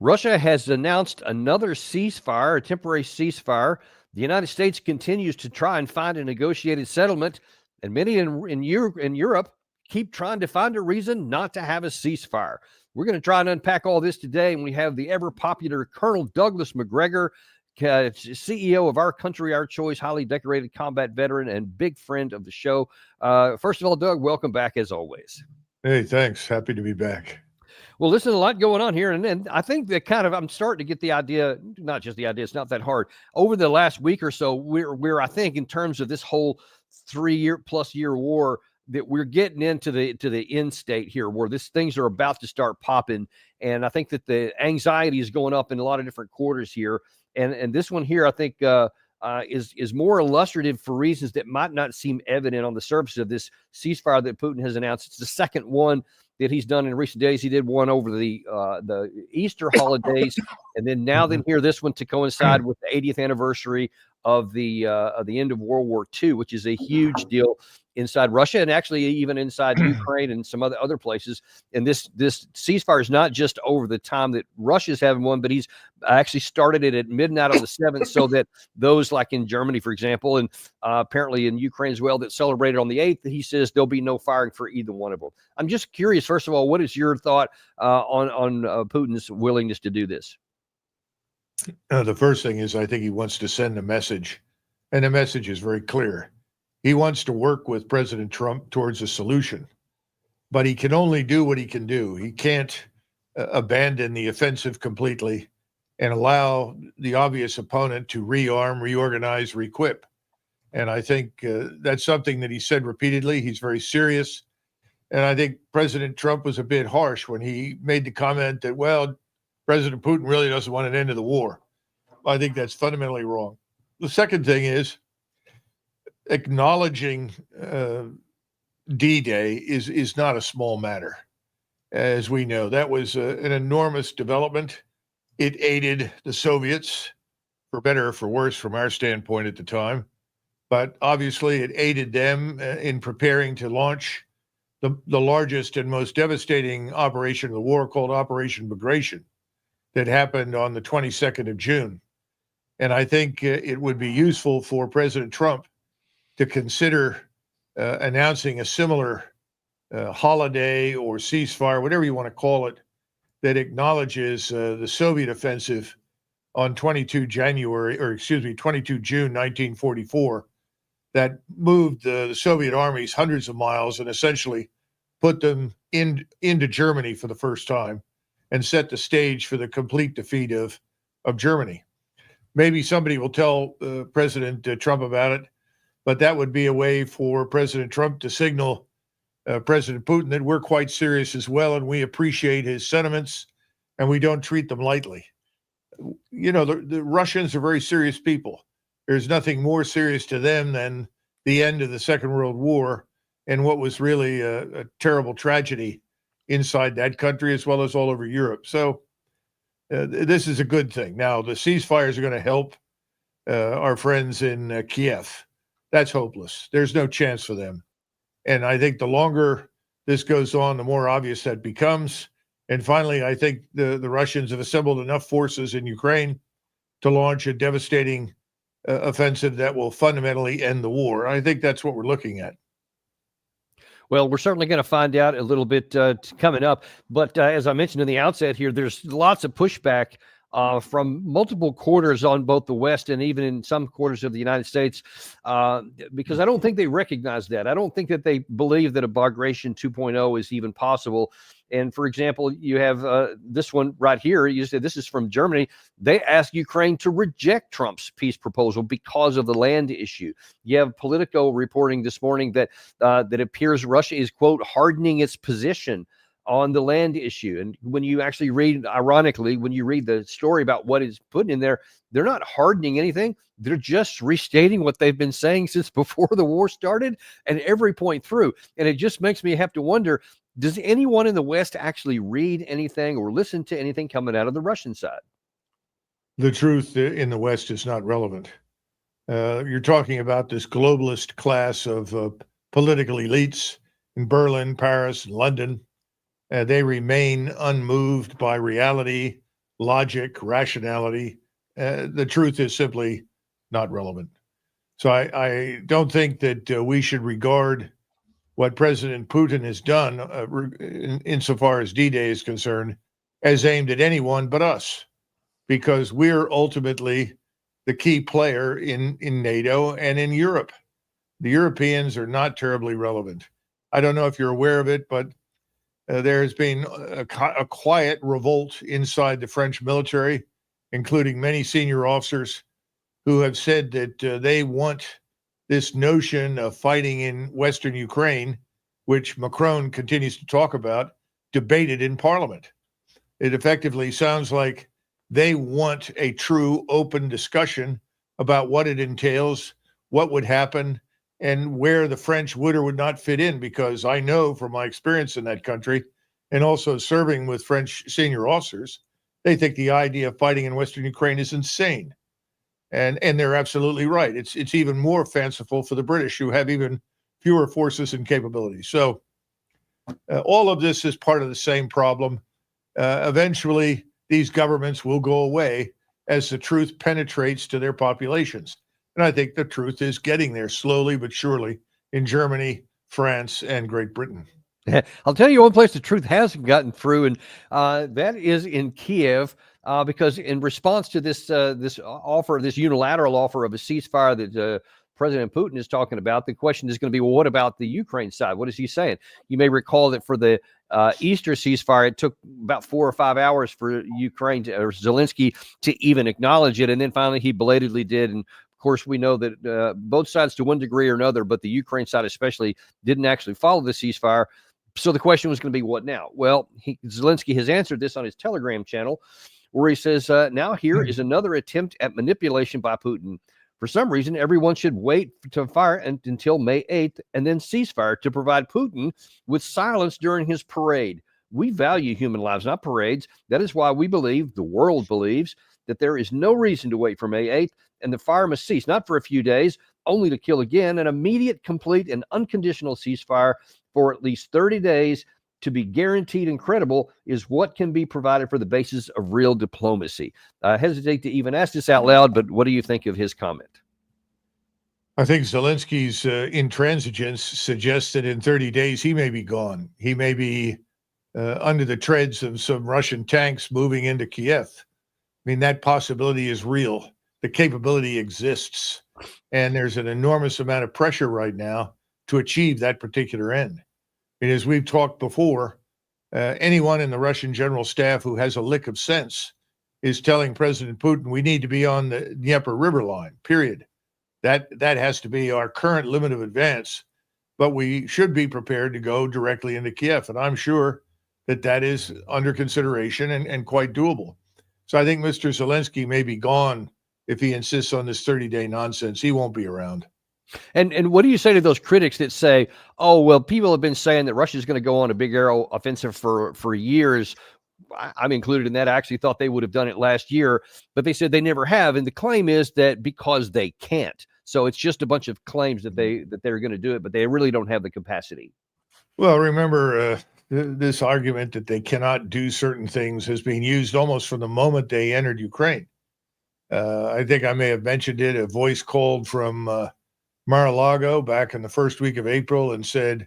Russia has announced another ceasefire, a temporary ceasefire. The United States continues to try and find a negotiated settlement, and many in Europe keep trying to find a reason not to have a ceasefire. We're going to try and unpack all this today, and we have the ever popular Colonel Douglas Magregor, CEO of Our Country, Our Choice, highly decorated combat veteran and big friend of the show. First of all, Doug, welcome back as always. Hey, thanks. Happy to be back. Well, listen, a lot going on here. And I think that I'm starting to get the idea, not just the idea, it's not that hard. Over the last week or so, we're I think, in terms of this whole 3-year+ war, that we're getting into the end state here where things are about to start popping. And I think that the anxiety is going up in a lot of different quarters here. And this one here, I think, is more illustrative for reasons that might not seem evident on the surface of this ceasefire that Putin has announced. It's the second one that he's done in recent days. He did one over the Easter holidays, and then here this one to coincide with the 80th anniversary of the end of World War II, which is a huge deal inside Russia and actually even inside Ukraine and some other places. And this ceasefire is not just over the time that Russia's having one, but he's actually started it at midnight on the 7th, so that those like in Germany, for example, and apparently in Ukraine as well, that celebrated on the 8th, that he says there'll be no firing for either one of them. I'm just curious, first of all, what is your thought on Putin's willingness to do this? The first thing is I think he wants to send a message, and the message is very clear. He wants to work with President Trump towards a solution, but he can only do what he can do. He can't abandon the offensive completely and allow the obvious opponent to rearm, reorganize, requip. And I think that's something that he said repeatedly. He's very serious. And I think President Trump was a bit harsh when he made the comment that, well, President Putin really doesn't want an end to the war. I think that's fundamentally wrong. The second thing is acknowledging D-Day is not a small matter. As we know, that was an enormous development. It aided the Soviets, for better or for worse from our standpoint at the time. But obviously it aided them in preparing to launch the largest and most devastating operation of the war, called Operation Magregor, that happened on the 22nd of June. And I think it would be useful for President Trump to consider announcing a similar holiday or ceasefire, whatever you want to call it, that acknowledges the Soviet offensive on 22 June 1944, that moved the Soviet armies hundreds of miles and essentially put them into Germany for the first time and set the stage for the complete defeat of Germany. Maybe somebody will tell President Trump about it, but that would be a way for President Trump to signal President Putin that we're quite serious as well, and we appreciate his sentiments, and we don't treat them lightly. You know, the Russians are very serious people. There's nothing more serious to them than the end of the Second World War and what was really a terrible tragedy inside that country as well as all over Europe. So this is a good thing. Now, the ceasefires are going to help our friends in Kiev. That's hopeless. There's no chance for them. And I think the longer this goes on, the more obvious that becomes. And finally, I think the Russians have assembled enough forces in Ukraine to launch a devastating offensive that will fundamentally end the war. I think that's what we're looking at. Well, we're certainly going to find out a little bit coming up. But as I mentioned in the outset here, there's lots of pushback from multiple quarters on both the West and even in some quarters of the United States, because I don't think they recognize that. I don't think that they believe that a Bagration 2.0 is even possible. And for example, you have this one right here. You said this is from Germany. They ask Ukraine to reject Trump's peace proposal because of the land issue. You have Politico reporting this morning that that appears Russia is, quote, hardening its position on the land issue. And when you actually read, ironically, when you read the story about what is put in there, they're not hardening anything. They're just restating what they've been saying since before the war started and every point through. And it just makes me have to wonder, does anyone in the West actually read anything or listen to anything coming out of the Russian side? The truth in the West is not relevant. You're talking about this globalist class of political elites in Berlin, Paris, and London. They remain unmoved by reality, logic, rationality. The truth is simply not relevant. So I don't think that we should regard what President Putin has done insofar as D-Day is concerned as aimed at anyone but us, because we're ultimately the key player in NATO and in Europe. The Europeans are not terribly relevant. I don't know if you're aware of it, but there has been a quiet revolt inside the French military, including many senior officers who have said that they want this notion of fighting in Western Ukraine, which Macron continues to talk about, debated in Parliament. It effectively sounds like they want a true open discussion about what it entails, what would happen, and where the French would or would not fit in, because I know from my experience in that country and also serving with French senior officers, they think the idea of fighting in Western Ukraine is insane. And they're absolutely right. It's even more fanciful for the British, who have even fewer forces and capabilities. So all of this is part of the same problem. Eventually, these governments will go away as the truth penetrates to their populations. And I think the truth is getting there slowly but surely in Germany, France, and Great Britain. I'll tell you one place the truth hasn't gotten through, and that is in Kiev, because in response to this offer, this unilateral offer of a ceasefire that President Putin is talking about, the question is going to be, well, what about the Ukraine side? What is he saying? You may recall that for the Easter ceasefire, it took about 4 or 5 hours for Ukraine or Zelensky to even acknowledge it, and then finally he belatedly did. And of course, we know that both sides, to one degree or another, but the Ukraine side especially, didn't actually follow the ceasefire. So the question was going to be, what now? Well, Zelensky has answered this on his Telegram channel, where he says, now here is another attempt at manipulation by Putin. For some reason, everyone should wait to fire until May 8th and then ceasefire to provide Putin with silence during his parade. We value human lives, not parades. That is why we believe, the world believes, that there is no reason to wait for May 8th, and the fire must cease, not for a few days, only to kill again. An immediate, complete, and unconditional ceasefire for at least 30 days to be guaranteed and credible is what can be provided for the basis of real diplomacy. I hesitate to even ask this out loud, but what do you think of his comment? I think Zelensky's intransigence suggests that in 30 days he may be gone. He may be under the treads of some Russian tanks moving into Kiev. I mean, that possibility is real. The capability exists. And there's an enormous amount of pressure right now to achieve that particular end. And as we've talked before, anyone in the Russian general staff who has a lick of sense is telling President Putin, we need to be on the Dnieper River line, period. That has to be our current limit of advance, but we should be prepared to go directly into Kiev. And I'm sure that is under consideration and quite doable. So I think Mr. Zelensky may be gone if he insists on this 30-day nonsense. He won't be around. And what do you say to those critics that say, oh, well, people have been saying that Russia's going to go on a big air offensive for years. I'm included in that. I actually thought they would have done it last year, but they said they never have. And the claim is that because they can't. So it's just a bunch of claims that they're going to do it, but they really don't have the capacity. Well, remember, this argument that they cannot do certain things has been used almost from the moment they entered Ukraine. I think I may have mentioned it. A voice called from Mar-a-Lago back in the first week of April and said,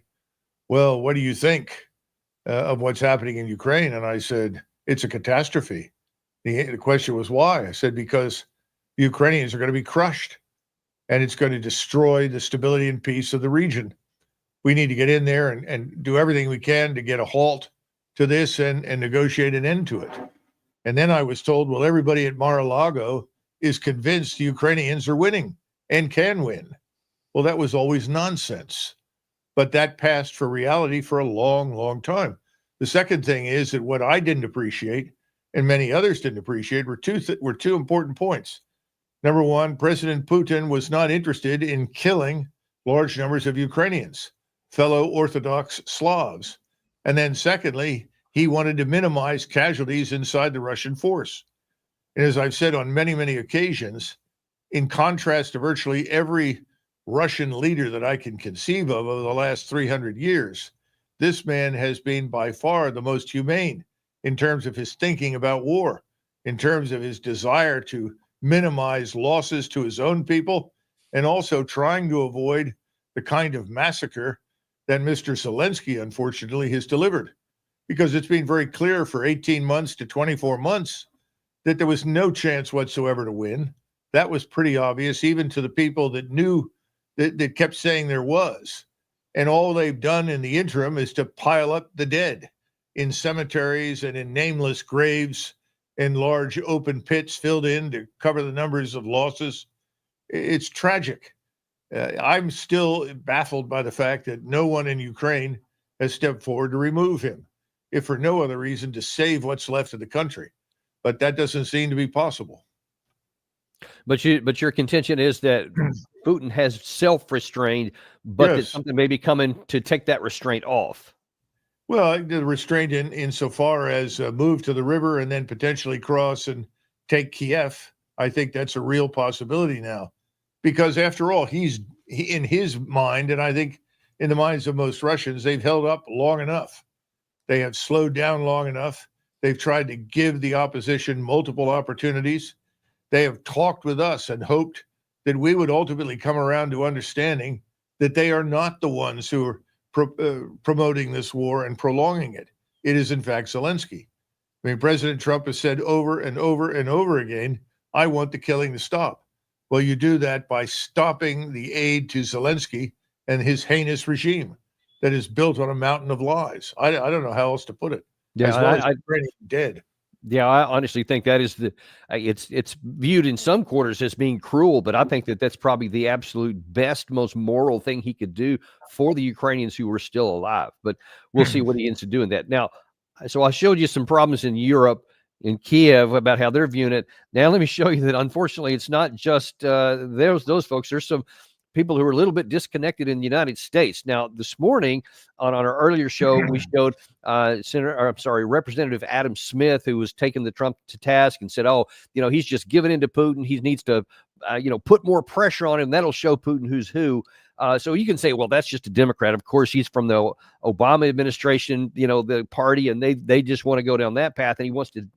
well, what do you think of what's happening in Ukraine? And I said, it's a catastrophe. The question was why? I said, because the Ukrainians are going to be crushed and it's going to destroy the stability and peace of the region. We need to get in there and do everything we can to get a halt to this and negotiate an end to it. And then I was told, well, everybody at Mar-a-Lago is convinced the Ukrainians are winning and can win. Well, that was always nonsense. But that passed for reality for a long, long time. The second thing is that what I didn't appreciate and many others didn't appreciate were two important points. Number one, President Putin was not interested in killing large numbers of Ukrainians, fellow Orthodox Slavs. And then secondly, he wanted to minimize casualties inside the Russian force. And as I've said on many, many occasions, in contrast to virtually every Russian leader that I can conceive of over the last 300 years, this man has been by far the most humane in terms of his thinking about war, in terms of his desire to minimize losses to his own people and also trying to avoid the kind of massacre that Mr. Zelensky, unfortunately, has delivered. Because it's been very clear for 18 months to 24 months that there was no chance whatsoever to win. That was pretty obvious, even to the people that knew that kept saying there was. And all they've done in the interim is to pile up the dead in cemeteries and in nameless graves and large open pits filled in to cover the numbers of losses. It's tragic. I'm still baffled by the fact that no one in Ukraine has stepped forward to remove him, if for no other reason to save what's left of the country. But that doesn't seem to be possible. But your contention is that Putin has self-restrained, but that something may be coming to take that restraint off. Well, the restraint insofar as move to the river and then potentially cross and take Kiev, I think that's a real possibility now. Because after all, he in his mind, and I think in the minds of most Russians, they've held up long enough. They have slowed down long enough. They've tried to give the opposition multiple opportunities. They have talked with us and hoped that we would ultimately come around to understanding that they are not the ones who are promoting this war and prolonging it. It is, in fact, Zelensky. I mean, President Trump has said over and over and over again, I want the killing to stop. Well, you do that by stopping the aid to Zelensky and his heinous regime that is built on a mountain of lies. I don't know how else to put it. Yeah, as well as Ukrainian dead. Yeah, I honestly think that is it's viewed in some quarters as being cruel, but I think that that's probably the absolute best, most moral thing he could do for the Ukrainians who were still alive. But we'll see what he ends up doing that. Now, so I showed you some problems in Europe, in Kiev, about how they're viewing it. Now, let me show you that unfortunately it's not just those folks. There's some people who are a little bit disconnected in the United States. Now, this morning on our earlier show, we showed Representative Adam Smith, who was taking the Trump to task and said, oh, he's just giving in to Putin. He needs to, put more pressure on him. That'll show Putin who's who. So you can say, well, that's just a Democrat. Of course, he's from the Obama administration, the party, and they just want to go down that path, and he wants to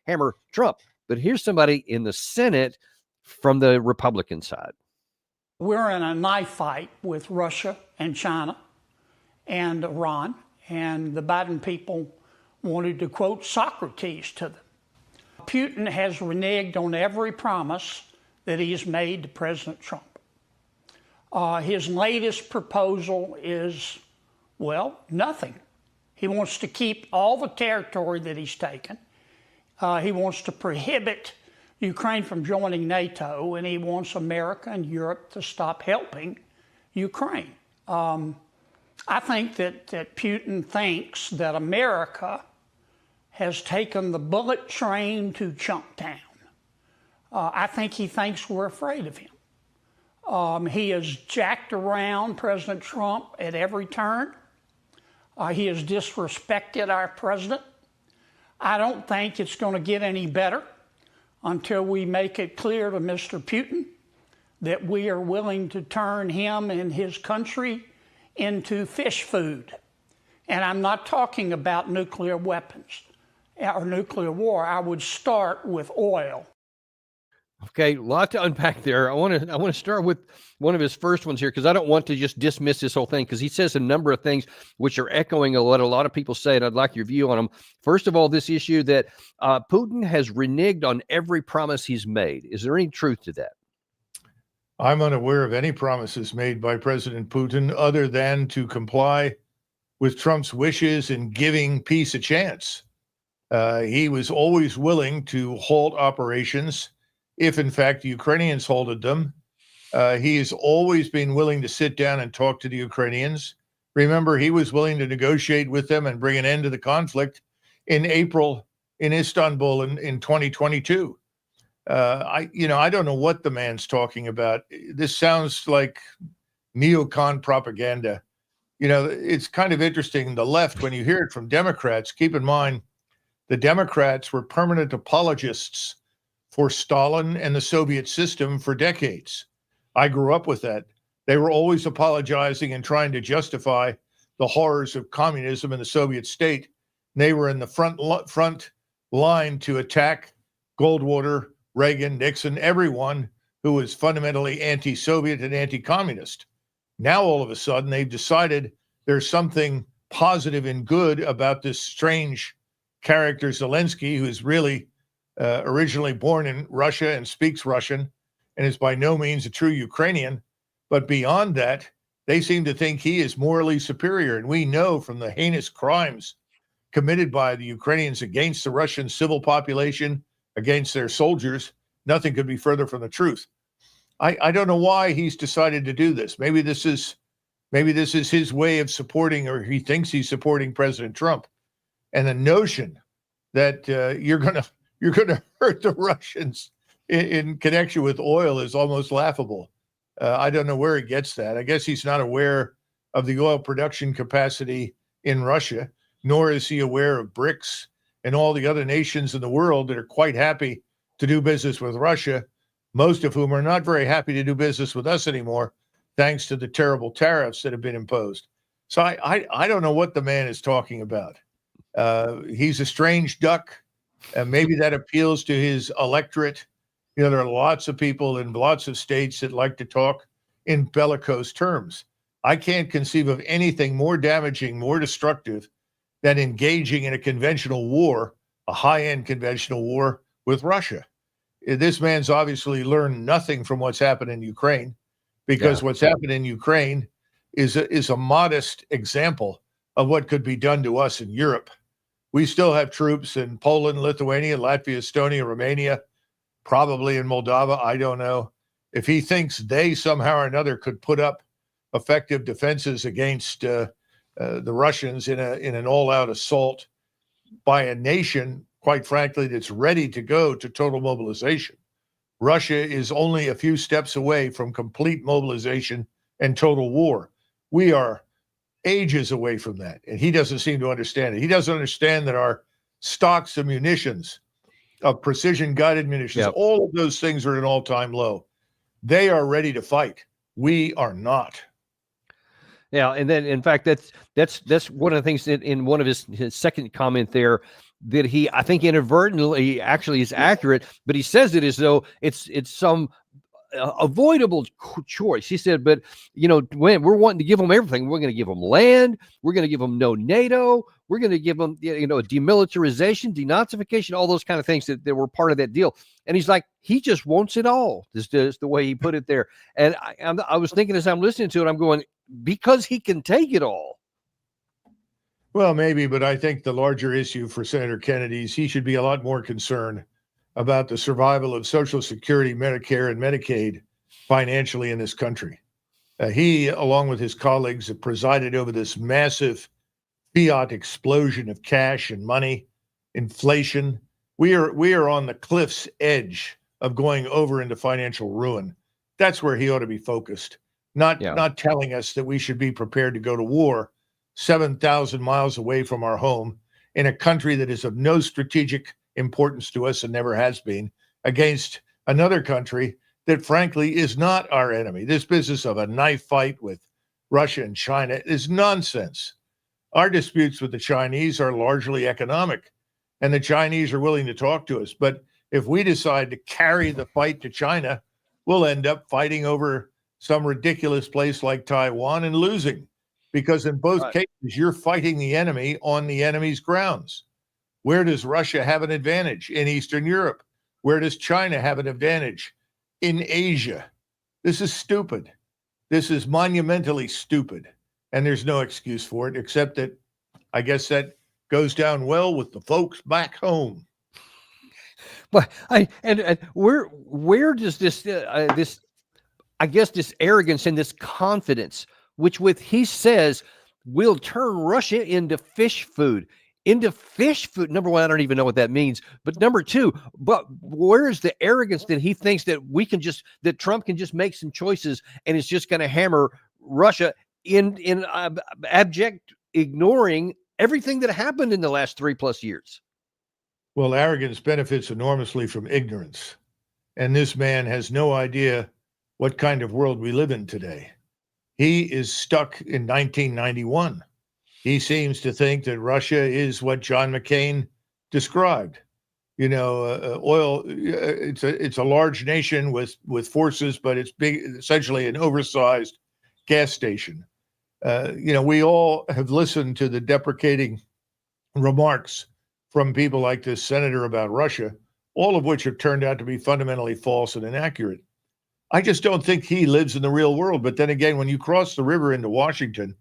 hammer Trump. But here's somebody in the Senate from the Republican side. We're in a knife fight with Russia and China and Iran, and the Biden people wanted to quote Socrates to them. Putin has reneged on every promise that he has made to President Trump. His latest proposal is, nothing. He wants to keep all the territory that he's taken. He wants to prohibit Ukraine from joining NATO, and he wants America and Europe to stop helping Ukraine. I think that Putin thinks that America has taken the bullet train to Chumptown. I think he thinks we're afraid of him. He has jacked around President Trump at every turn. He has disrespected our president. I don't think it's going to get any better until we make it clear to Mr. Putin that we are willing to turn him and his country into fish food. And I'm not talking about nuclear weapons or nuclear war. I would start with oil. Okay, a lot to unpack there. I want to start with one of his first ones here, because I don't want to just dismiss this whole thing, because he says a number of things which are echoing what a lot of people say, and I'd like your view on them. First of all, this issue that Putin has reneged on every promise he's made. Is there any truth to that? I'm unaware of any promises made by President Putin other than to comply with Trump's wishes in giving peace a chance. He was always willing to halt operations if, in fact, the Ukrainians halted them. He has always been willing to sit down and talk to the Ukrainians. Remember, he was willing to negotiate with them and bring an end to the conflict in April in Istanbul in 2022. I don't know what the man's talking about. This sounds like neocon propaganda. It's kind of interesting. The left, when you hear it from Democrats, keep in mind, the Democrats were permanent apologists for Stalin and the Soviet system for decades. I grew up with that. They were always apologizing and trying to justify the horrors of communism in the Soviet state. They were in the front line to attack Goldwater, Reagan, Nixon, everyone who was fundamentally anti-Soviet and anti-communist. Now, all of a sudden, they've decided there's something positive and good about this strange character, Zelensky, who's really originally born in Russia and speaks Russian and is by no means a true Ukrainian. But beyond that, they seem to think he is morally superior. And we know from the heinous crimes committed by the Ukrainians against the Russian civil population, against their soldiers, nothing could be further from the truth. I don't know why he's decided to do this. Maybe this is his way of supporting, or he thinks he's supporting President Trump. And the notion that you're gonna hurt the Russians in connection with oil is almost laughable. I don't know where he gets that. I guess he's not aware of the oil production capacity in Russia, nor is he aware of BRICS and all the other nations in the world that are quite happy to do business with Russia, most of whom are not very happy to do business with us anymore, thanks to the terrible tariffs that have been imposed. So I don't know what the man is talking about. He's a strange duck. Maybe that appeals to his electorate. You know, there are lots of people in lots of states that like to talk in bellicose terms. I can't conceive of anything more damaging, more destructive than engaging in a conventional war, a high-end conventional war with Russia. This man's obviously learned nothing from what's happened in Ukraine, because what's happened in Ukraine is a modest example of what could be done to us in Europe. We still have troops in Poland, Lithuania, Latvia, Estonia, Romania, probably in Moldova. I don't know. If he thinks they somehow or another could put up effective defenses against the Russians in an all-out assault by a nation, quite frankly, that's ready to go to total mobilization, Russia is only a few steps away from complete mobilization and total war. We are ages away from that, and he doesn't seem to understand it. He doesn't understand that our stocks of munitions, of precision-guided munitions, all of those things are at an all-time low. They are ready to fight. We are not. Yeah, and then in fact, that's one of the things that in one of his second comment there that he, I think, inadvertently actually is accurate, but he says it as though it's some avoidable choice. He said, but when we're wanting to give them everything, we're going to give them land, we're going to give them no NATO, we're going to give them demilitarization, denazification, all those kind of things that were part of that deal. And he's like, he just wants it all. Is the way he put it there. And I was thinking as I'm listening to it, I'm going, because he can take it all. Well, maybe, but I think the larger issue for Senator Kennedy is he should be a lot more concerned about the survival of Social Security, Medicare, and Medicaid financially in this country. He, along with his colleagues, have presided over this massive fiat explosion of cash and money, inflation. We are on the cliff's edge of going over into financial ruin. That's where he ought to be focused, not telling us that we should be prepared to go to war 7,000 miles away from our home in a country that is of no strategic importance to us and never has been, against another country that frankly is not our enemy. This business of a knife fight with Russia and China is nonsense. Our disputes with the Chinese are largely economic, and the Chinese are willing to talk to us. But if we decide to carry the fight to China, we'll end up fighting over some ridiculous place like Taiwan and losing, because in both cases, you're fighting the enemy on the enemy's grounds. Where does Russia have an advantage? In Eastern Europe. Where does China have an advantage? In Asia. This is stupid. This is monumentally stupid. And there's no excuse for it, except that I guess that goes down well with the folks back home. But where does this I guess this arrogance and this confidence, which he says will turn Russia into fish food. Number one, I don't even know what that means. But number two, but where's the arrogance that he thinks that that Trump can just make some choices and is just going to hammer Russia in abject ignoring everything that happened in the last 3+ years? Well, arrogance benefits enormously from ignorance. And this man has no idea what kind of world we live in today. He is stuck in 1991. He seems to think that Russia is what John McCain described, Oil. It's a large nation with forces, but it's essentially an oversized gas station. We all have listened to the deprecating remarks from people like this senator about Russia, all of which have turned out to be fundamentally false and inaccurate. I just don't think he lives in the real world. But then again, when you cross the river into Washington,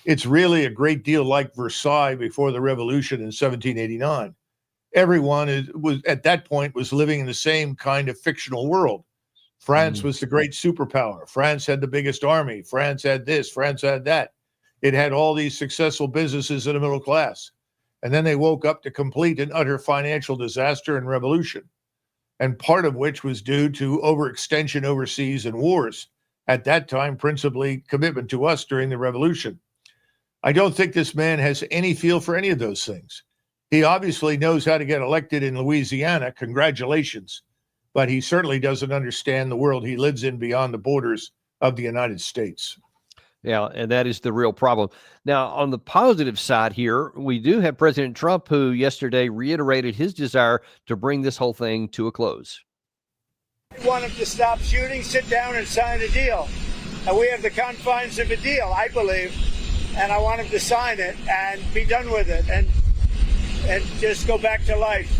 it's really a great deal like Versailles before the revolution in 1789. Everyone was at that point was living in the same kind of fictional world. France was the great superpower. France had the biggest army. France had this. France had that. It had all these successful businesses in the middle class. And then they woke up to complete and utter financial disaster and revolution, and part of which was due to overextension overseas and wars. At that time, principally commitment to us during the revolution. I don't think this man has any feel for any of those things. He obviously knows how to get elected in Louisiana. Congratulations. But he certainly doesn't understand the world he lives in beyond the borders of the United States. Yeah, and that is the real problem. Now, on the positive side here, we do have President Trump, who yesterday reiterated his desire to bring this whole thing to a close. We want him to stop shooting, sit down, and sign a deal. And we have the confines of a deal, I believe. And I want him to sign it and be done with it and just go back to life.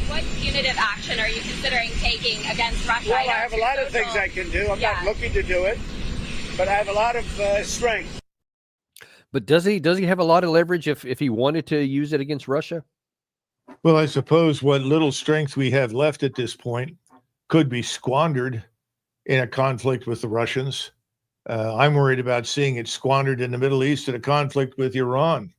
What punitive action are you considering taking against Russia? Well, I have a lot of things I can do. I'm not looking to do it, but I have a lot of strength. But does he have a lot of leverage if he wanted to use it against Russia? Well, I suppose what little strength we have left at this point could be squandered in a conflict with the Russians. I'm worried about seeing it squandered in the Middle East in a conflict with Iran.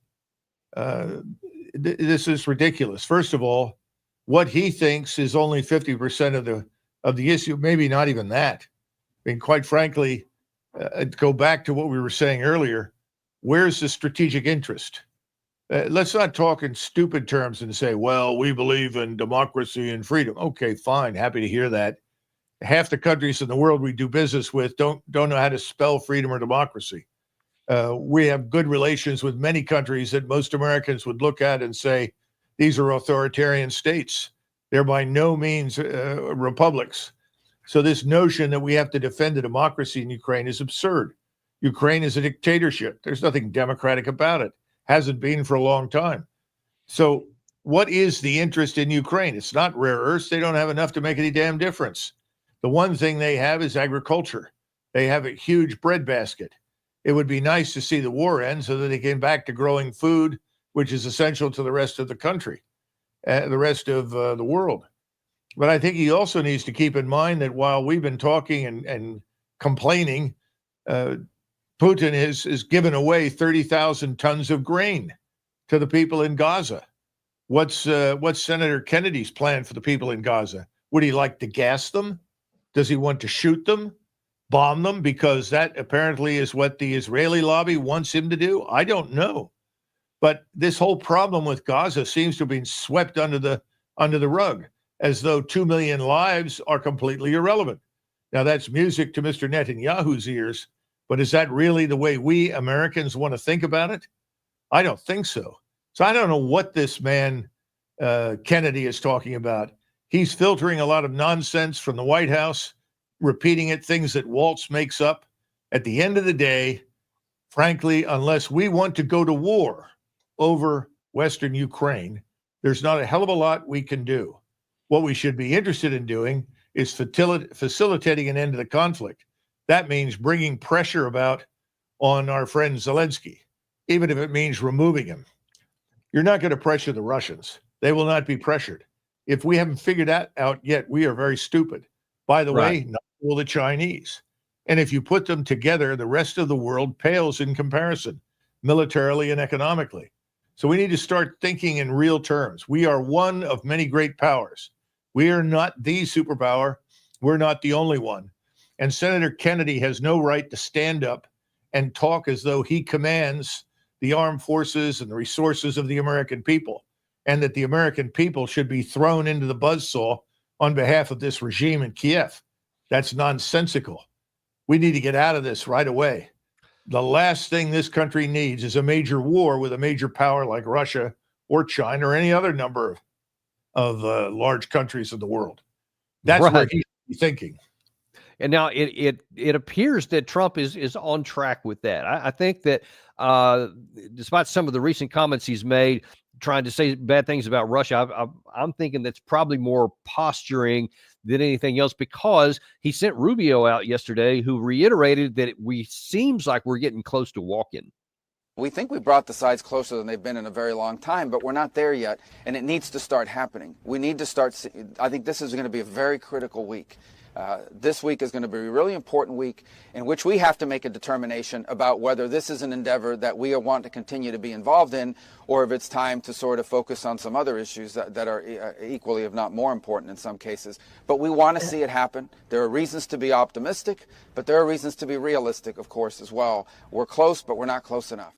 This is ridiculous. First of all, what he thinks is only 50% of the issue, maybe not even that. I mean, quite frankly, go back to what we were saying earlier. Where's the strategic interest? Let's not talk in stupid terms and say, well, we believe in democracy and freedom. Okay, fine. Happy to hear that. Half the countries in the world we do business with don't know how to spell freedom or democracy. We have good relations with many countries that most Americans would look at and say, these are authoritarian states. They're by no means republics. So this notion that we have to defend a democracy in Ukraine is absurd. Ukraine is a dictatorship. There's nothing democratic about it. Hasn't been for a long time. So what is the interest in Ukraine? It's not rare earths. They don't have enough to make any damn difference. The one thing they have is agriculture. They have a huge breadbasket. It would be nice to see the war end so that they came back to growing food, which is essential to the rest of the country, the rest of the world. But I think he also needs to keep in mind that while we've been talking and complaining, Putin has given away 30,000 tons of grain to the people in Gaza. What's Senator Kennedy's plan for the people in Gaza? Would he like to gas them? Does he want to shoot them, bomb them? Because that apparently is what the Israeli lobby wants him to do. I don't know. But this whole problem with Gaza seems to have been swept under the rug, as though 2 million lives are completely irrelevant. Now, that's music to Mr. Netanyahu's ears, but is that really the way we Americans want to think about it? I don't think so. So I don't know what this man, Kennedy, is talking about. He's filtering a lot of nonsense from the White House, repeating it, things that Waltz makes up. At the end of the day, frankly, unless we want to go to war over Western Ukraine, there's not a hell of a lot we can do. What we should be interested in doing is facilitating an end to the conflict. That means bringing pressure about on our friend Zelensky, even if it means removing him. You're not going to pressure the Russians. They will not be pressured. If we haven't figured that out yet, we are very stupid. By the way, not will the Chinese. And if you put them together, the rest of the world pales in comparison, militarily and economically. So we need to start thinking in real terms. We are one of many great powers. We are not the superpower. We're not the only one. And Senator Kennedy has no right to stand up and talk as though he commands the armed forces and the resources of the American people, and that the American people should be thrown into the buzzsaw on behalf of this regime in Kiev. That's nonsensical. We need to get out of this right away. The last thing this country needs is a major war with a major power like Russia or China or any other number of large countries of the world. That's where he's thinking. And now it appears that Trump is on track with that. I think that despite some of the recent comments he's made, trying to say bad things about Russia, I'm thinking that's probably more posturing than anything else, because he sent Rubio out yesterday, who reiterated that seems like we're getting close to walk-in. We think we brought the sides closer than they've been in a very long time, but we're not there yet, and it needs to start happening. We need to start. I think this is going to be a very critical week. This week is going to be a really important week in which we have to make a determination about whether this is an endeavor that we want to continue to be involved in, or if it's time to sort of focus on some other issues that are equally, if not more important in some cases. But we want to see it happen. There are reasons to be optimistic, but there are reasons to be realistic, of course, as well. We're close, but we're not close enough.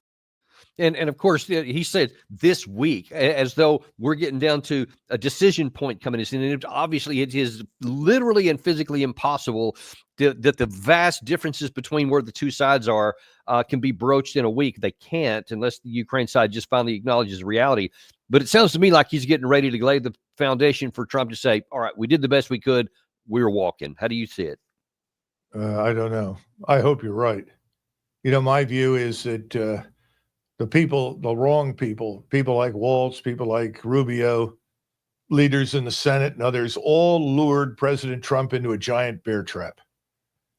And of course, he said this week, as though we're getting down to a decision point coming in. And obviously, it is literally and physically impossible that the vast differences between where the two sides are can be broached in a week. They can't, unless the Ukraine side just finally acknowledges reality. But it sounds to me like he's getting ready to lay the foundation for Trump to say, all right, we did the best we could. We're walking. How do you see it? I don't know. I hope you're right. My view is that the wrong people like Waltz, people like Rubio, leaders in the Senate and others, all lured President Trump into a giant bear trap.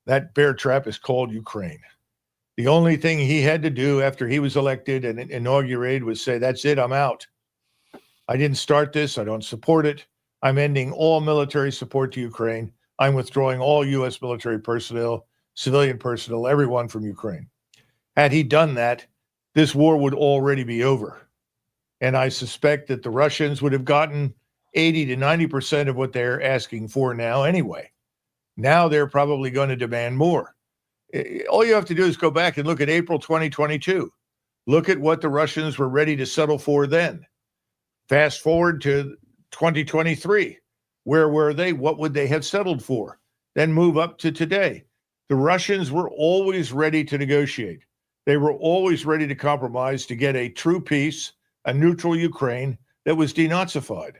That bear trap is called Ukraine. The only thing he had to do after he was elected and inaugurated was say, that's it, I'm out. I didn't start this. I don't support it. I'm ending all military support to Ukraine. I'm withdrawing all U.S. military personnel, civilian personnel, everyone from Ukraine. Had he done that, this war would already be over. And I suspect that the Russians would have gotten 80 to 90% of what they're asking for now anyway. Now they're probably going to demand more. All you have to do is go back and look at April 2022. Look at what the Russians were ready to settle for then. Fast forward to 2023. Where were they? What would they have settled for? Then move up to today. The Russians were always ready to negotiate. They were always ready to compromise to get a true peace, a neutral Ukraine that was denazified.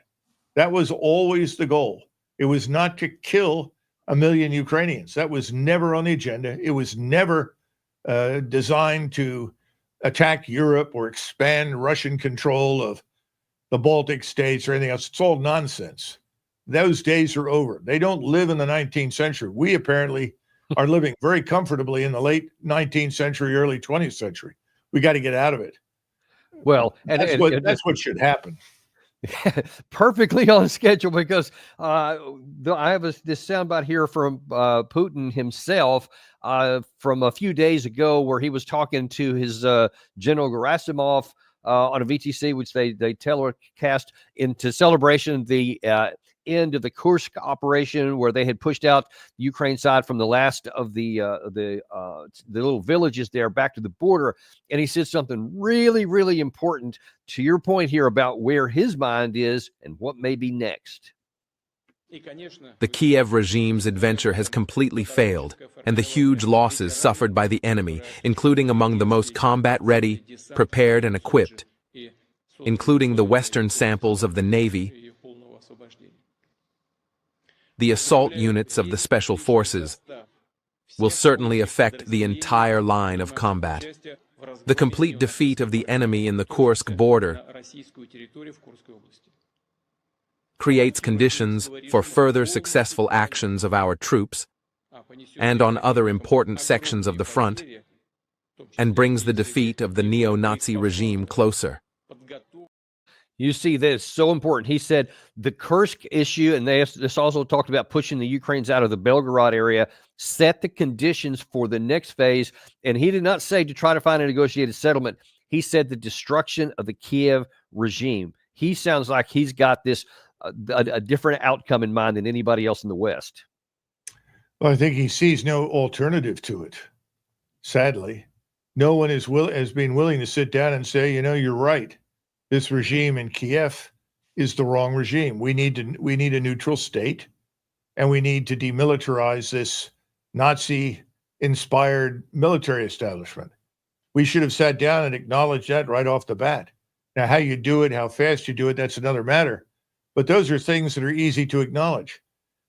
That was always the goal. It was not to kill 1 million Ukrainians. That was never on the agenda. It was never designed to attack Europe or expand Russian control of the Baltic states or anything else. It's all nonsense. Those days are over. They don't live in the 19th century. We apparently are living very comfortably in the late 19th century, early 20th century. We got to get out of it. Well, that's what should happen. Perfectly on schedule, because I have this soundbite here from Putin himself from a few days ago, where he was talking to his General Gerasimov on a VTC, which they telecast into celebration the end of the Kursk operation, where they had pushed out the Ukraine side from the last of the little villages there back to the border. And he said something really, really important to your point here about where his mind is and what may be next. The Kiev regime's adventure has completely failed, and the huge losses suffered by the enemy, including among the most combat-ready, prepared, and equipped, including the Western samples of the Navy, the assault units of the Special Forces, will certainly affect the entire line of combat. The complete defeat of the enemy in the Kursk border creates conditions for further successful actions of our troops and on other important sections of the front, and brings the defeat of the neo-Nazi regime closer. You see, that's so important. He said the Kursk issue, and this also talked about pushing the Ukrainians out of the Belgorod area, set the conditions for the next phase. And he did not say to try to find a negotiated settlement. He said the destruction of the Kiev regime. He sounds like he's got this a different outcome in mind than anybody else in the West. Well, I think he sees no alternative to it. Sadly, no one has been willing to sit down and say, you're right. This regime in Kiev is the wrong regime. We need a neutral state, and we need to demilitarize this Nazi-inspired military establishment. We should have sat down and acknowledged that right off the bat. Now, how you do it, how fast you do it, that's another matter. But those are things that are easy to acknowledge.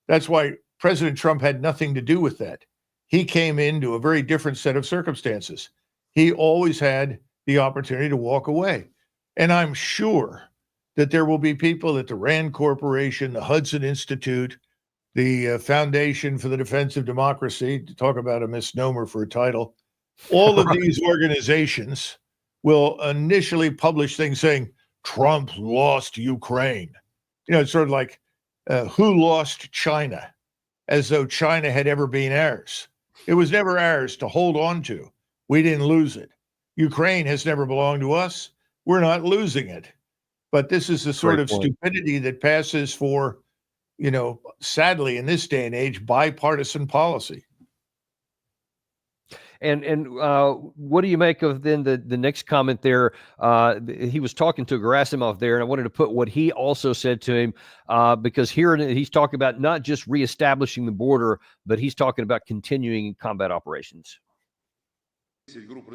That's why President Trump had nothing to do with that. He came into a very different set of circumstances. He always had the opportunity to walk away. And I'm sure that there will be people at the Rand Corporation, the Hudson Institute, the Foundation for the Defense of Democracy, to talk about a misnomer for a title. All of these organizations will initially publish things saying, Trump lost Ukraine. You know, it's sort of like, who lost China? As though China had ever been ours. It was never ours to hold on to. We didn't lose it. Ukraine has never belonged to us. We're not losing it. But this is the sort of stupidity that passes for, you know, sadly in this day and age, bipartisan policy. And what do you make of then the next comment there? He was talking to Gerasimov there, and I wanted to put what he also said to him, because here he's talking about not just reestablishing the border, but he's talking about continuing combat operations.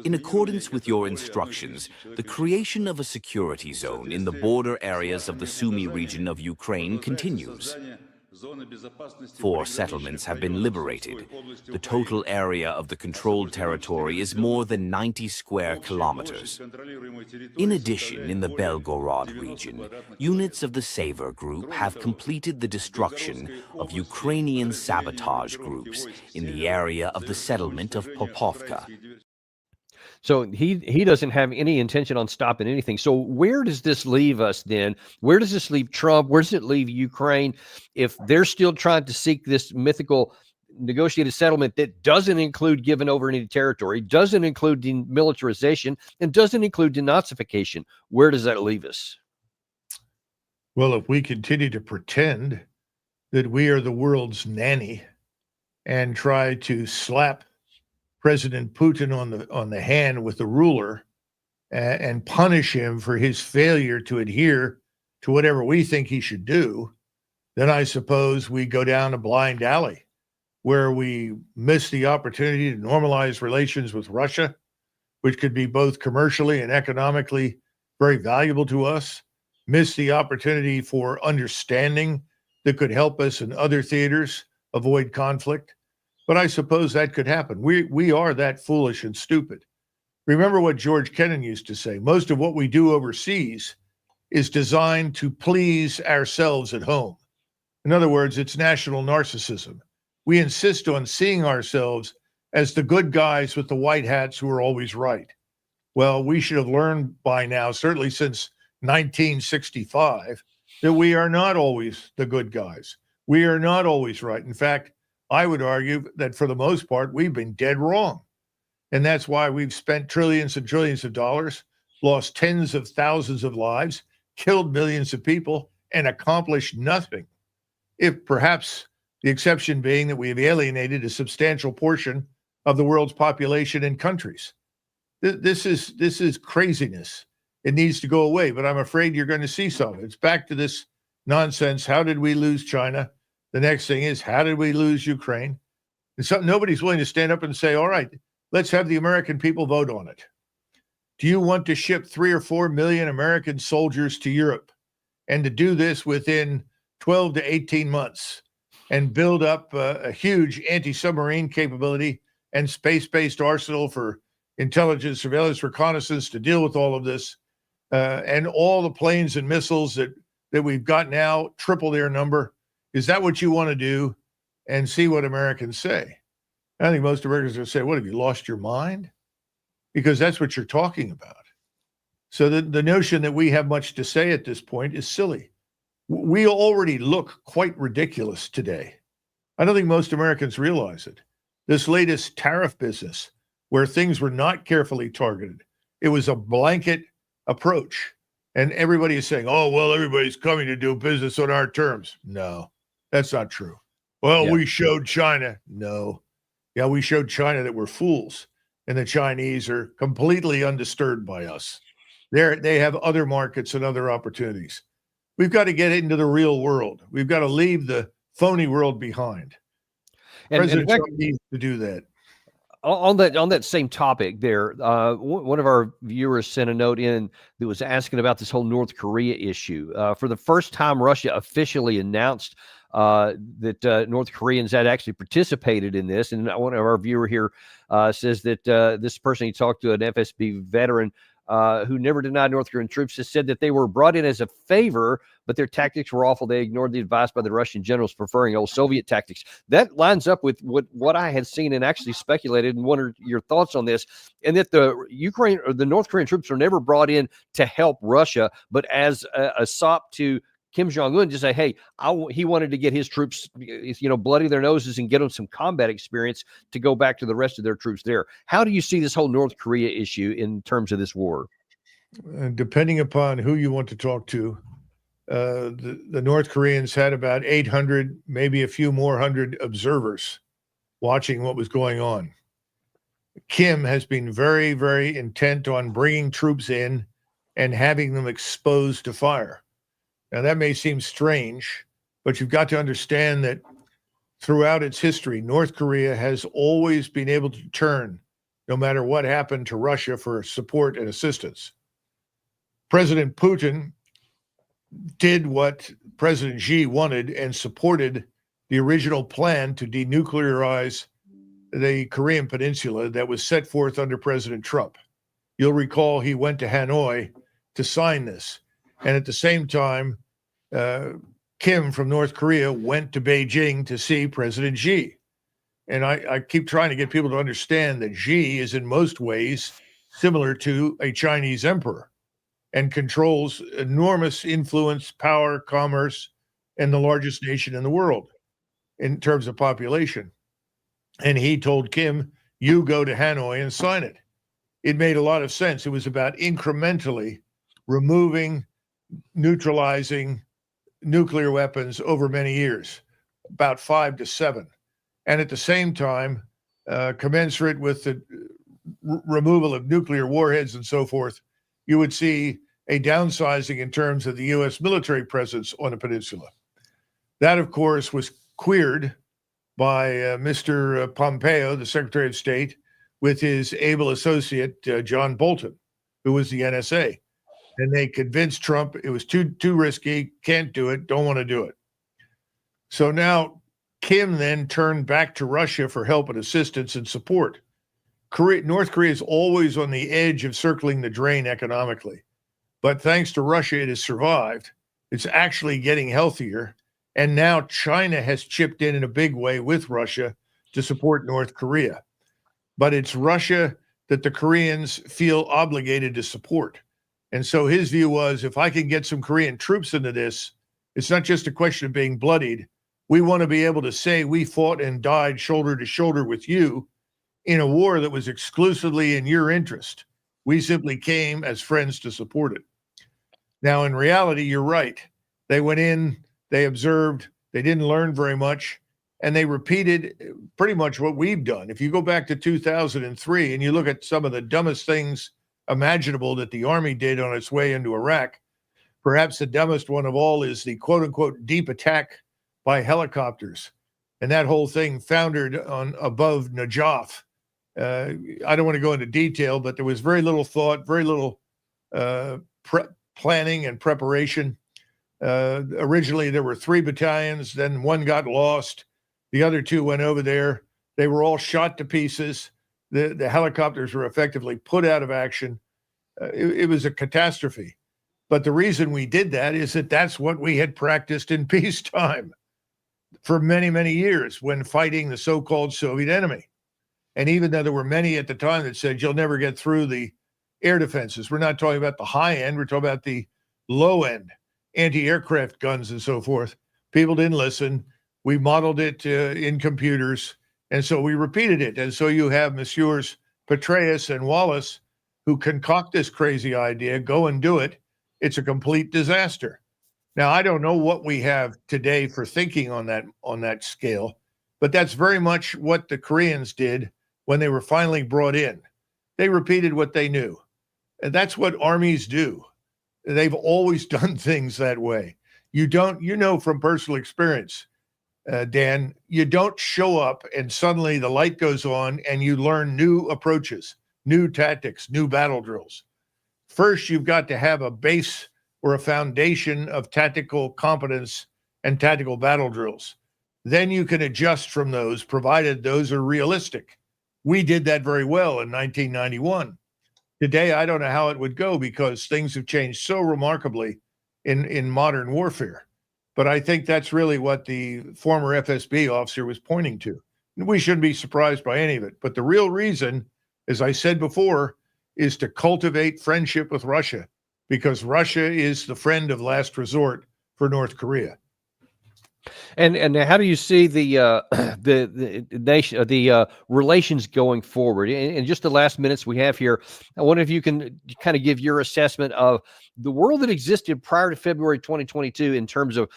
In accordance with your instructions, the creation of a security zone in the border areas of the Sumy region of Ukraine continues. 4 settlements have been liberated. The total area of the controlled territory is more than 90 square kilometers. In addition, in the Belgorod region, units of the Savor Group have completed the destruction of Ukrainian sabotage groups in the area of the settlement of Popovka. So he doesn't have any intention on stopping anything. So where does this leave us then? Where does this leave Trump? Where does it leave Ukraine if they're still trying to seek this mythical negotiated settlement that doesn't include giving over any territory, doesn't include demilitarization, and doesn't include denazification? Where does that leave us? Well, if we continue to pretend that we are the world's nanny and try to slap President Putin on the hand with the ruler and punish him for his failure to adhere to whatever we think he should do, then I suppose we go down a blind alley where we miss the opportunity to normalize relations with Russia, which could be both commercially and economically very valuable to us, miss the opportunity for understanding that could help us in other theaters avoid conflict. But I suppose that could happen. We are that foolish and stupid. Remember what George Kennan used to say: most of what we do overseas is designed to please ourselves at home. In other words, it's national narcissism. We insist on seeing ourselves as the good guys with the white hats who are always right. Well, we should have learned by now, certainly since 1965, that we are not always the good guys. We are not always right. In fact, I would argue that for the most part, we've been dead wrong. And that's why we've spent trillions and trillions of dollars, lost tens of thousands of lives, killed millions of people, and accomplished nothing. If perhaps the exception being that we have alienated a substantial portion of the world's population and countries. This is craziness. It needs to go away, but I'm afraid you're going to see some of it. It's back to this nonsense. How did we lose China? The next thing is, how did we lose Ukraine? And so nobody's willing to stand up and say, all right, let's have the American people vote on it. Do you want to ship 3 or 4 million American soldiers to Europe and to do this within 12 to 18 months and build up a huge anti-submarine capability and space-based arsenal for intelligence, surveillance, reconnaissance to deal with all of this, and all the planes and missiles that we've got now, triple their number? Is that what you want to do? And see what Americans say. I think most Americans will say, what, have you lost your mind? Because that's what you're talking about. So the notion that we have much to say at this point is silly. We already look quite ridiculous today. I don't think most Americans realize it. This latest tariff business, where things were not carefully targeted, it was a blanket approach. And everybody is saying, oh, well, everybody's coming to do business on our terms. No, that's not true. Well, we showed China. No. Yeah, we showed China that we're fools. And the Chinese are completely undisturbed by us. They have other markets and other opportunities. We've got to get into the real world. We've got to leave the phony world behind. And President Trump needs to do that. on that same topic there, one of our viewers sent a note in that was asking about this whole North Korea issue. For the first time, Russia officially announced that North Koreans had actually participated in this. And one of our viewer here says that this person, he talked to an FSB veteran who never denied North Korean troops, has said that they were brought in as a favor, but their tactics were awful. They ignored the advice by the Russian generals, preferring old Soviet tactics. That lines up with what I had seen and actually speculated, and wondered your thoughts on this, and that the North Korean troops were never brought in to help Russia, but as a sop to Kim Jong-un to say, hey, he wanted to get his troops, bloody their noses and get them some combat experience to go back to the rest of their troops there. How do you see this whole North Korea issue in terms of this war? Depending upon who you want to talk to, the North Koreans had about 800, maybe a few more hundred observers watching what was going on. Kim has been very, very intent on bringing troops in and having them exposed to fire. Now, that may seem strange, but you've got to understand that throughout its history, North Korea has always been able to turn, no matter what happened, to Russia for support and assistance. President Putin did what President Xi wanted and supported the original plan to denuclearize the Korean Peninsula that was set forth under President Trump. You'll recall he went to Hanoi to sign this. And at the same time, Kim from North Korea went to Beijing to see President Xi. And I keep trying to get people to understand that Xi is in most ways similar to a Chinese emperor and controls enormous influence, power, commerce, and the largest nation in the world in terms of population. And he told Kim, you go to Hanoi and sign it. It made a lot of sense. It was about incrementally removing, neutralizing nuclear weapons over many years, about 5 to 7. And at the same time, commensurate with the removal of nuclear warheads and so forth, you would see a downsizing in terms of the U.S. military presence on the peninsula. That, of course, was queered by Mr. Pompeo, the Secretary of State, with his able associate, John Bolton, who was the NSA. And they convinced Trump it was too risky, can't do it, don't want to do it. So now Kim then turned back to Russia for help and assistance and support. North Korea is always on the edge of circling the drain economically. But thanks to Russia, it has survived. It's actually getting healthier. And now China has chipped in a big way with Russia to support North Korea. But it's Russia that the Koreans feel obligated to support. And so his view was, if I can get some Korean troops into this, it's not just a question of being bloodied. We want to be able to say we fought and died shoulder to shoulder with you in a war that was exclusively in your interest. We simply came as friends to support it. Now, in reality, you're right. They went in, they observed, they didn't learn very much, and they repeated pretty much what we've done. If you go back to 2003 and you look at some of the dumbest things imaginable that the Army did on its way into Iraq, perhaps the dumbest one of all is the quote-unquote deep attack by helicopters. And that whole thing foundered above Najaf. I don't want to go into detail, but there was very little thought, very little planning and preparation. Originally, there were 3 battalions, then one got lost. The other 2 went over there. They were all shot to pieces. The helicopters were effectively put out of action. It was a catastrophe. But the reason we did that is that that's what we had practiced in peacetime for many, many years when fighting the so-called Soviet enemy. And even though there were many at the time that said, you'll never get through the air defenses, we're not talking about the high end, we're talking about the low end, anti-aircraft guns and so forth. People didn't listen. We modeled it in computers, and so we repeated it. And so you have Messieurs Petraeus and Wallace who concoct this crazy idea, go and do it. It's a complete disaster. Now, I don't know what we have today for thinking on that scale, but that's very much what the Koreans did when they were finally brought in. They repeated what they knew. And that's what armies do. They've always done things that way. You know from personal experience, Dan, you don't show up and suddenly the light goes on and you learn new approaches, new tactics, new battle drills. First, you've got to have a base or a foundation of tactical competence and tactical battle drills. Then you can adjust from those, provided those are realistic. We did that very well in 1991. Today, I don't know how it would go because things have changed so remarkably in modern warfare. But I think that's really what the former FSB officer was pointing to. We shouldn't be surprised by any of it. But the real reason, as I said before, is to cultivate friendship with Russia, because Russia is the friend of last resort for North Korea. And how do you see the nation the relations going forward? In just the last minutes we have here, I wonder if you can kind of give your assessment of the world that existed prior to February 2022 in terms of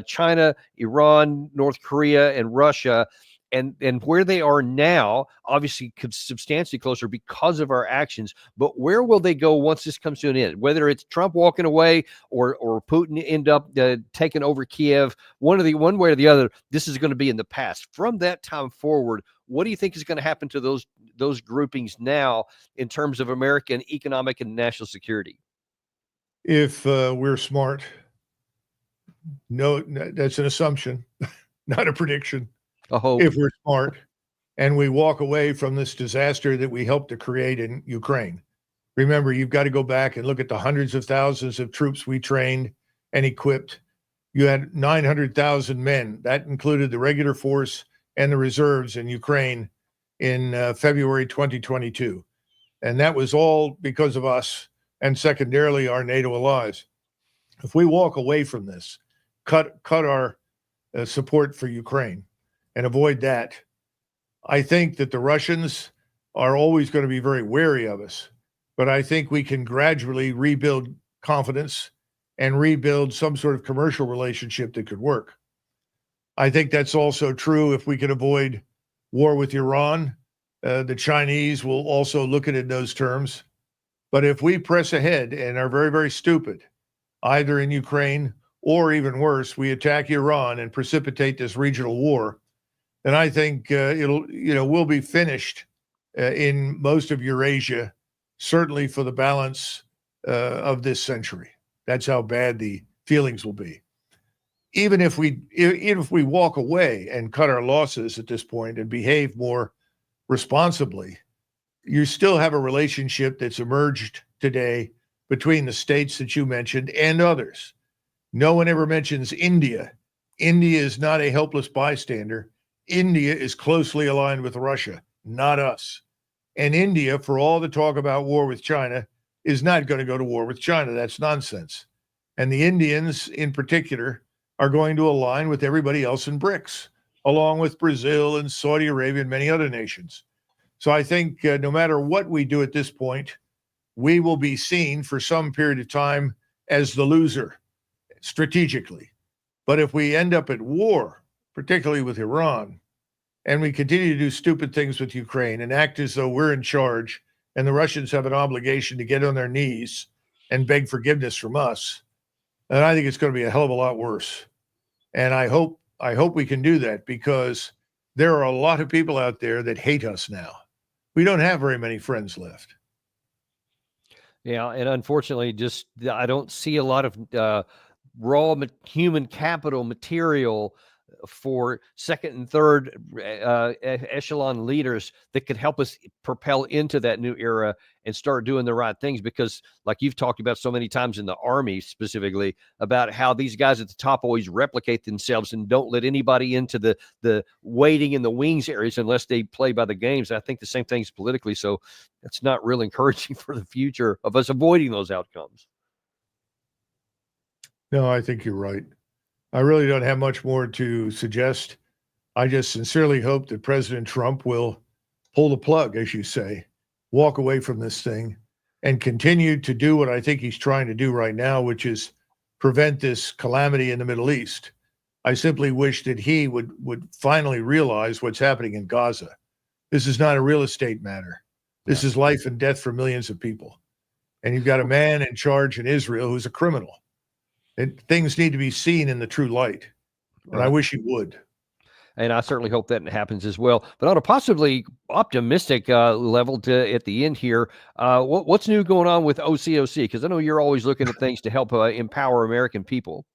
China, Iran, North Korea, and Russia, and where they are now. Obviously, substantially closer because of our actions. But where will they go once this comes to an end? Whether it's Trump walking away or Putin end up taking over Kiev, one way or the other, this is going to be in the past. From that time forward, what do you think is going to happen to those groupings now in terms of American economic and national security? If we're smart, no, that's an assumption, not a prediction. If we're smart and we walk away from this disaster that we helped to create in Ukraine. Remember, you've got to go back and look at the hundreds of thousands of troops we trained and equipped. You had 900,000 men. That included the regular force and the reserves in Ukraine in February 2022. And that was all because of us and secondarily our NATO allies. If we walk away from this, cut our support for Ukraine, and avoid that, I think that the Russians are always going to be very wary of us. But I think we can gradually rebuild confidence and rebuild some sort of commercial relationship that could work. I think that's also true if we can avoid war with Iran. The Chinese will also look at it in those terms. But if we press ahead and are very, very stupid, either in Ukraine or even worse, we attack Iran and precipitate this regional war, then I think we'll be finished in most of Eurasia, certainly for the balance of this century. That's how bad the feelings will be. Even if we walk away and cut our losses at this point and behave more responsibly, you still have a relationship that's emerged today between the states that you mentioned and others. No one ever mentions India. India is not a helpless bystander. India is closely aligned with Russia, not us. And India, for all the talk about war with China, is not going to go to war with China. That's nonsense. And the Indians, in particular, are going to align with everybody else in BRICS, along with Brazil and Saudi Arabia and many other nations. So I think no matter what we do at this point, we will be seen for some period of time as the loser strategically. But if we end up at war, particularly with Iran, and we continue to do stupid things with Ukraine and act as though we're in charge and the Russians have an obligation to get on their knees and beg forgiveness from us, then I think it's going to be a hell of a lot worse. And I hope we can do that, because there are a lot of people out there that hate us now. We don't have very many friends left. Yeah, and unfortunately, I don't see a lot of raw human capital material for second and third echelon leaders that could help us propel into that new era and start doing the right things. Because like you've talked about so many times in the Army specifically, about how these guys at the top always replicate themselves and don't let anybody into the waiting in the wings areas unless they play by the games. I think the same thing's politically. So that's not real encouraging for the future of us avoiding those outcomes. No, I think you're right. I really don't have much more to suggest. I just sincerely hope that President Trump will pull the plug, as you say, walk away from this thing and continue to do what I think he's trying to do right now, which is prevent this calamity in the Middle East. I simply wish that he would finally realize what's happening in Gaza. This is not a real estate matter. This is life and death for millions of people. And you've got a man in charge in Israel who's a criminal. Things need to be seen in the true light. And I wish he would. and I certainly hope that happens as well. But on a possibly optimistic level at the end here, what's new going on with OCOC? Because I know you're always looking at things to help empower American people.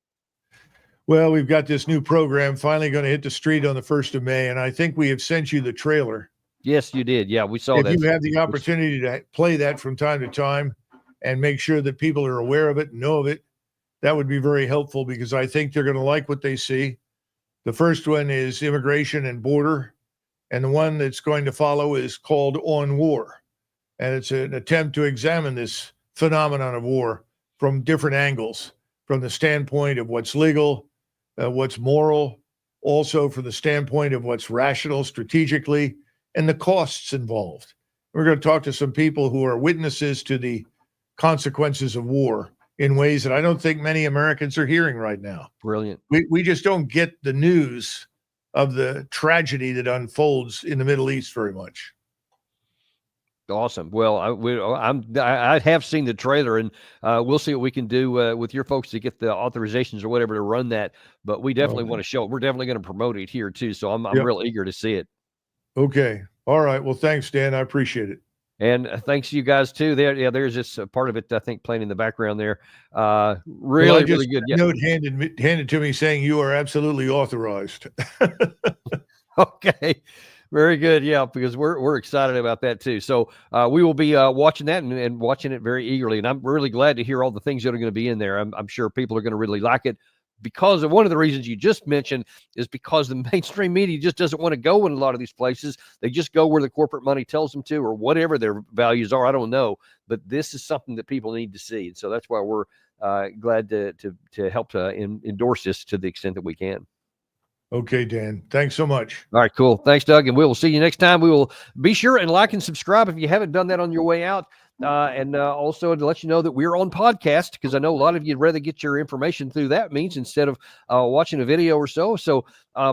Well, we've got this new program finally going to hit the street on the 1st of May, and I think we have sent you the trailer. Yes, you did. Yeah, we saw that. If you have the opportunity to play that from time to time and make sure that people are aware of it and know of it, that would be very helpful, because I think they're going to like what they see. The first one is immigration and border, and the one that's going to follow is called On War. And it's an attempt to examine this phenomenon of war from different angles, from the standpoint of what's legal, what's moral, also from the standpoint of what's rational strategically, and the costs involved. We're going to talk to some people who are witnesses to the consequences of war in ways that I don't think many Americans are hearing right now. Brilliant. We just don't get the news of the tragedy that unfolds in the Middle East very much. Awesome. Well, I have seen the trailer, and we'll see what we can do with your folks to get the authorizations or whatever to run that. But we definitely want to show it. We're definitely going to promote it here too. So I'm real eager to see it. Okay. All right. Well, thanks, Dan. I appreciate it. And thanks to you guys too. There's this part of it, I think, playing in the background there. Really good. Yeah. Note handed to me saying you are absolutely authorized. Okay. Very good. Yeah, because we're excited about that too. So we will be watching that and watching it very eagerly. And I'm really glad to hear all the things that are going to be in there. I'm sure people are going to really like it, because of one of the reasons you just mentioned is because the mainstream media just doesn't want to go in a lot of these places. They just go where the corporate money tells them to, or whatever their values are. I don't know, but this is something that people need to see. And so that's why we're glad to help to endorse this to the extent that we can. Okay, Dan. Thanks so much. All right, cool. Thanks, Doug. And we will see you next time. We will be sure and like and subscribe if you haven't done that on your way out. And also to let you know that we're on podcast, because I know a lot of you'd rather get your information through that means instead of watching a video or so. So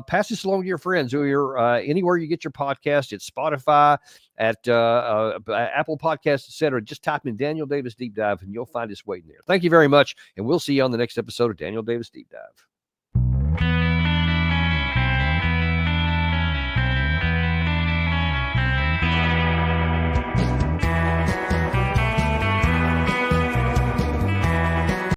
pass this along to your friends who are anywhere you get your podcast, at Spotify, at Apple Podcasts, etc. Just type in Daniel Davis Deep Dive and you'll find us waiting there. Thank you very much. And we'll see you on the next episode of Daniel Davis Deep Dive.